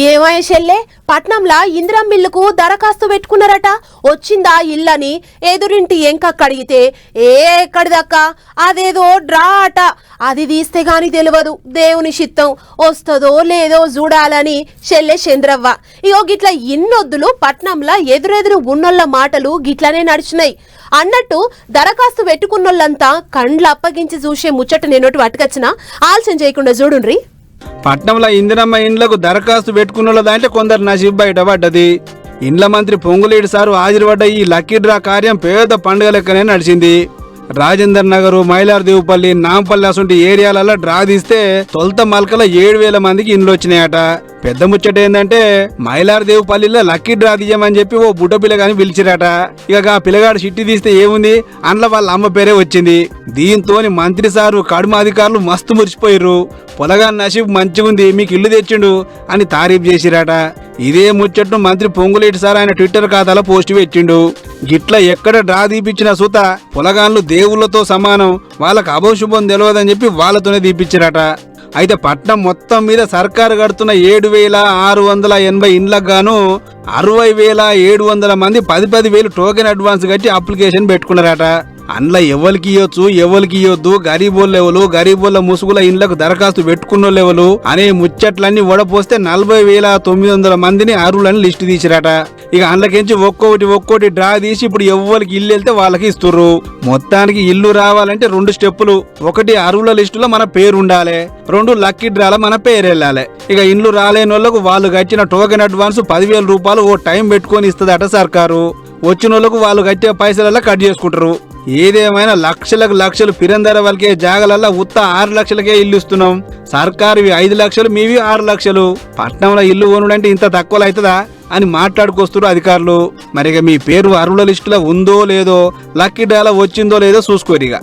ఏమయ్య చెల్లె, పట్నంలా ఇందిరమ్మిల్లుకు దరఖాస్తు పెట్టుకున్నారట. వచ్చిందా ఇల్లని ఎదురింటి ఎంకక్క అడిగితే ఎక్కడిదక్క అదేదో డ్రా అట, అది తీస్తే గాని తెలియదు, దేవుని చిత్తం వస్తుందో లేదో చూడాలని చెల్లె చంద్రవ్వ. ఇగో గిట్ల ఇన్నొద్దులు పట్నంలా ఎదురెదురు ఉన్నోళ్ళ మాటలు గిట్లనే నడిచినాయి అన్నట్టు. దరఖాస్తు పెట్టుకున్నోళ్ళంతా కండ్లు అప్పగించి చూసే ముచ్చట నేనోటి పట్టుకొచ్చిన, ఆలస్యం చేయకుండా చూడుండ్రి. పట్నంలో ఇందిరమ్మ ఇండ్లకు దరఖాస్తు పెట్టుకున్న దాంట్లో కొందరు నసీబ్ బయట పడ్డది. ఇండ్ల మంత్రి పొంగులేటి సారు హాజరుపడ్డ ఈ లక్కీ డ్రా కార్యం పెద్ద పండుగ లెక్కనే నడిచింది. రాజేందర్ నగర్, మైలార్దేవుపల్లి, నాంపల్లి అసొంటి ఏరియాలలో డ్రా తీస్తే తొలత మల్కల 7,000 మందికి ఇండ్లు వచ్చినాయట. పెద్ద ముచ్చట ఏంటంటే మైలార్దేవుపల్లిలో లక్కీ డ్రా తీయమని చెప్పి ఓ బుడ్డ పిల్లగాని పిలిచిరట. ఇక ఆ పిల్లగాడు చిట్టి తీస్తే ఏముంది, అందులో వాళ్ళ అమ్మ పేరే వచ్చింది. దీంతో మంత్రి సారు కడుమ అధికారులు మస్తు మురిసిపోయారు. పొలగా నసీబ్ మంచిగుంది, మీకు ఇల్లు తెచ్చిండు అని తారీఫ్ చేసిరట. ఇదే ముచ్చట్ను మంత్రి పొంగులేటి సార్ ఆయన ట్విట్టర్ ఖాతాలో పోస్ట్ పెట్టిండు. గిట్ల ఎక్కడ డ్రా తీపిచ్చిన సూత పొలగాన్లు దేవుళ్లతో సమానం, వాళ్ళకు అభోశుభం తెలియదని చెప్పి వాళ్ళతోనే తీపిచ్చిరట. అయితే పట్నం మొత్తం మీద సర్కారు కడుతున్న 7,680 ఇండ్లకు గాను 60,700 మంది 10,000 టోకెన్ అడ్వాన్స్ కట్టి అప్లికేషన్ పెట్టుకున్నారట. అందులో ఎవరికి ఇవ్వచ్చు ఎవరికి ఇవ్వద్దు, గరీబోళ్ళ ఎవరు, గరీబోళ్ళ ముసుగుల ఇండ్లకు దరఖాస్తు పెట్టుకున్న ఎవరు అనే ముచ్చట్లన్నీ వడపోస్తే 40,900 మందిని అర్హులని లిస్టు తీసిరట. ఇక అందులోకించి ఒక్కొక్కటి డ్రా తీసి ఇప్పుడు ఎవరికి ఇల్లు వెళ్తే వాళ్ళకి ఇస్తుర్రు. మొత్తానికి ఇల్లు రావాలంటే 2 స్టెప్పులు. 1 అర్హుల లిస్టులో మన పేరు ఉండాలి, 2 లక్కీ డ్రాల మన పేరు వెళ్ళాలి. ఇక ఇల్లు రాలేని వాళ్ళకు వాళ్ళు కట్టిన టోకెన్ అడ్వాన్స్ 10,000 రూపాయలు ఓ టైం పెట్టుకొని ఇస్తుందట సర్కారు. వచ్చిన వాళ్ళకు వాళ్ళు కట్టే పైసలల్లా కట్ చేసుకుంటారు. ఏదేమైనా లక్షలకు లక్షలు పిరందర వాళ్ళకే జాగలల్లా ఉత్త 6 లక్షలకే ఇల్లు ఇస్తున్నాం. సర్కారువి 5 లక్షలు, మీవి 6 లక్షలు. పట్నంలో ఇల్లు కొనుడంటే ఇంత తక్కువలో అవుతుందా అని మాట్లాడుకొస్తున్నారు అధికారులు. మరిగా మీ పేరు అర్హుల లిస్టులో ఉందో లేదో, లక్కీ డ్రాలో వచ్చిందో లేదో చూసుకోరిగా.